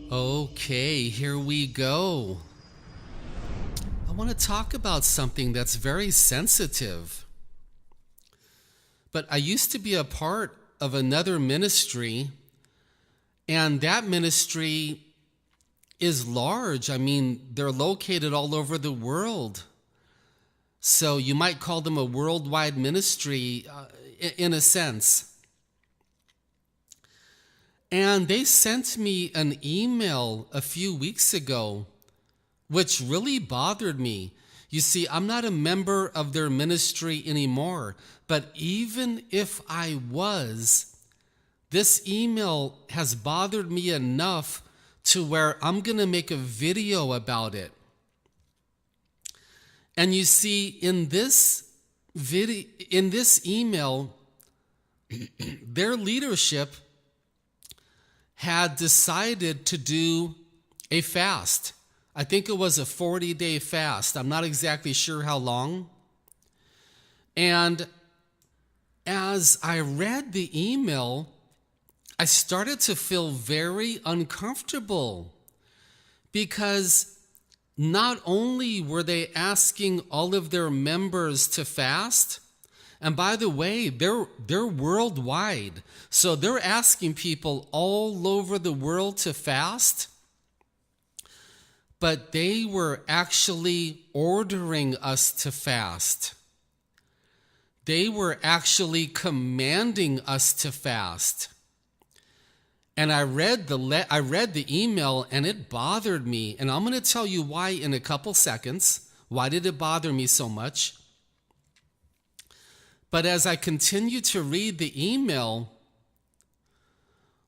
Okay, here we go. I want to talk about something that's very sensitive. But I used to be a part of another ministry, and that ministry is large. I mean, they're located all over the world. So you might call them a worldwide ministry in a sense. And they sent me an email a few weeks ago, which really bothered me. You see, I'm not a member of their ministry anymore, but even if I was, this email has bothered me enough to where I'm going to make a video about it. And you see, in this email, their leadership had decided to do a fast. I think it was a 40-day fast. I'm not exactly sure how long. And as I read the email, I started to feel very uncomfortable because not only were they asking all of their members to fast, and by the way, they're worldwide. So they're asking people all over the world to fast, but they were actually ordering us to fast. They were actually commanding us to fast. And I read the email and it bothered me. And I'm going to tell you why in a couple seconds. Why did it bother me so much? But as I continued to read the email,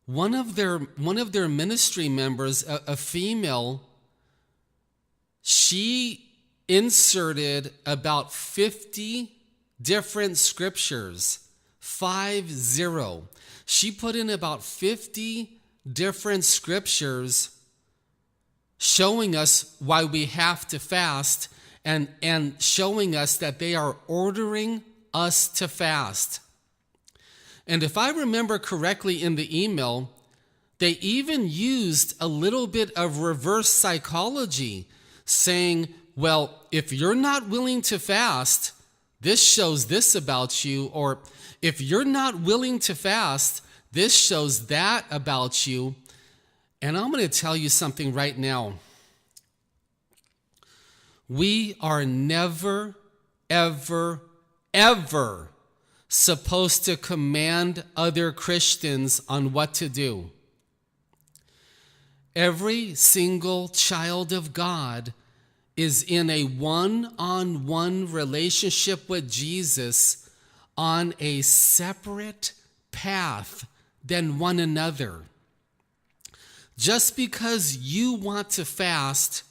one of their ministry members, a female, she inserted about 50 different scriptures, 50. She put in about 50 different scriptures showing us why we have to fast and showing us that they are ordering us to fast. And if I remember correctly in the email, they even used a little bit of reverse psychology, saying, well, if you're not willing to fast, this shows this about you, or if you're not willing to fast, this shows that about you. And I'm going to tell you something right now. We are never, ever, ever supposed to command other Christians on what to do. Every single child of God is in a one-on-one relationship with Jesus on a separate path than one another. Just because you want to fast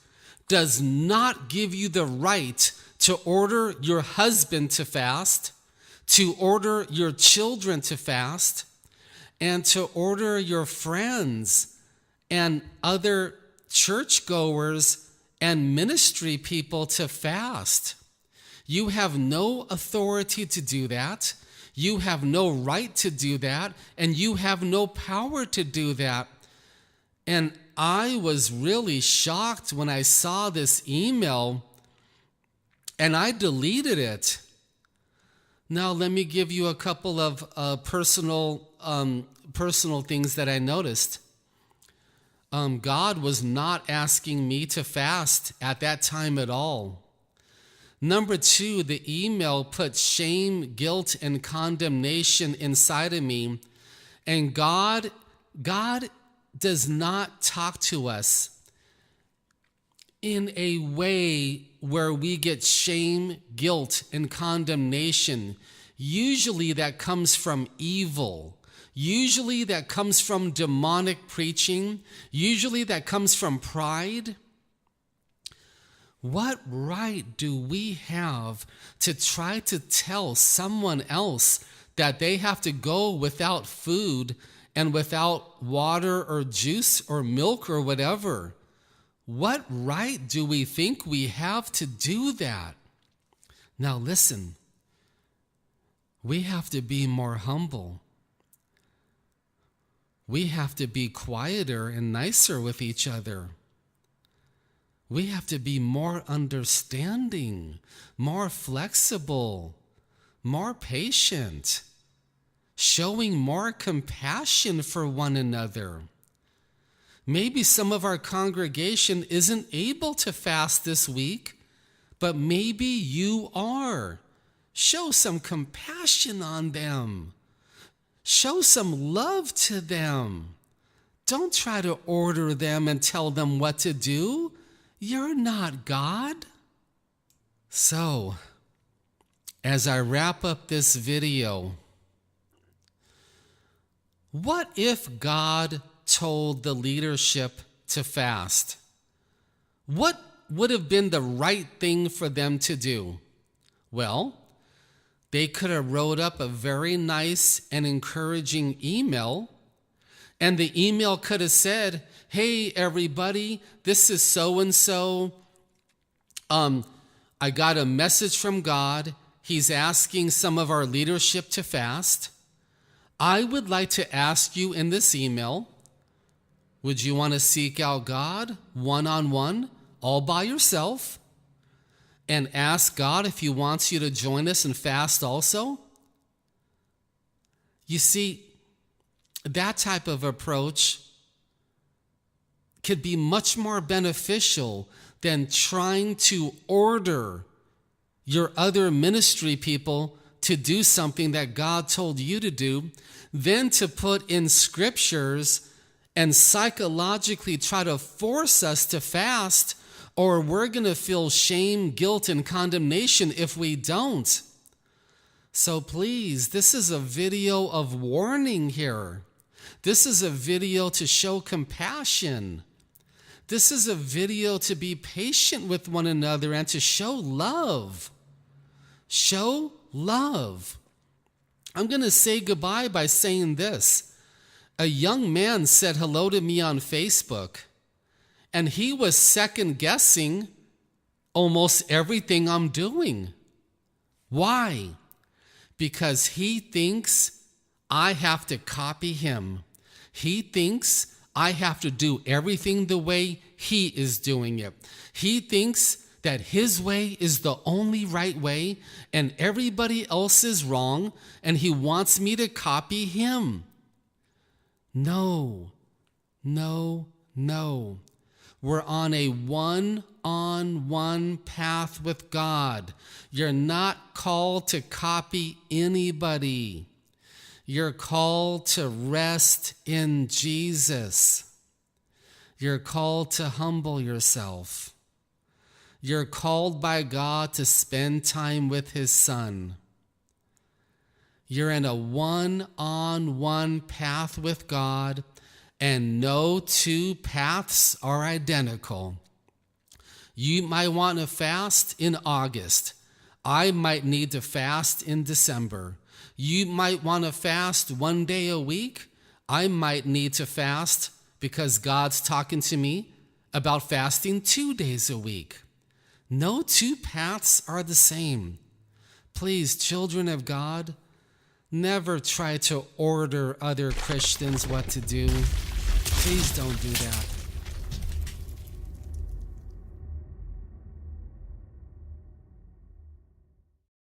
does not give you the right to order your husband to fast, to order your children to fast, and to order your friends and other churchgoers and ministry people to fast. You have no authority to do that. You have no right to do that, and you have no power to do that. And I was really shocked when I saw this email, and I deleted it. Now, let me give you a couple of personal things that I noticed. God was not asking me to fast at that time at all. Number 2, the email put shame, guilt, and condemnation inside of me. And God does not talk to us in a way where we get shame, guilt, and condemnation. Usually that comes from evil. Usually that comes from demonic preaching. Usually that comes from pride. What right do we have to try to tell someone else that they have to go without food and without water or juice or milk or whatever? What right do we think we have to do that? Now listen, we have to be more humble. we have to be quieter and nicer with each other. We have to be more understanding, more flexible, more patient, showing more compassion for one another. Maybe some of our congregation isn't able to fast this week, but maybe you are. Show some compassion on them. Show some love to them. Don't try to order them and tell them what to do. You're not God. So, as I wrap up this video, what if God told the leadership to fast? What would have been the right thing for them to do? Well, they could have wrote up a very nice and encouraging email, and the email could have said, hey, everybody, this is so-and-so. I got a message from God. He's asking some of our leadership to fast. I would like to ask you in this email, would you want to seek out God one-on-one, all by yourself, and ask God if He wants you to join us and fast also? You see, that type of approach could be much more beneficial than trying to order your other ministry people to do something that God told you to do, then to put in scriptures and psychologically try to force us to fast, or we're going to feel shame, guilt, and condemnation if we don't. So please, this is a video of warning here. This is a video to show compassion. This is a video to be patient with one another and to show love. Show love. I'm going to say goodbye by saying this. A young man said hello to me on Facebook, and he was second-guessing almost everything I'm doing. Why? Because he thinks I have to copy him. He thinks I have to do everything the way he is doing it. He thinks that his way is the only right way and everybody else is wrong, and he wants me to copy him. No, no, no. We're on a one-on-one path with God. You're not called to copy anybody. You're called to rest in Jesus. You're called to humble yourself. You're called by God to spend time with His Son. You're in a one-on-one path with God, and no two paths are identical. You might want to fast in August. I might need to fast in December. You might want to fast one day a week. I might need to fast because God's talking to me about fasting 2 days a week. No two paths are the same. Please, children of God, never try to order other Christians what to do. Please don't do that.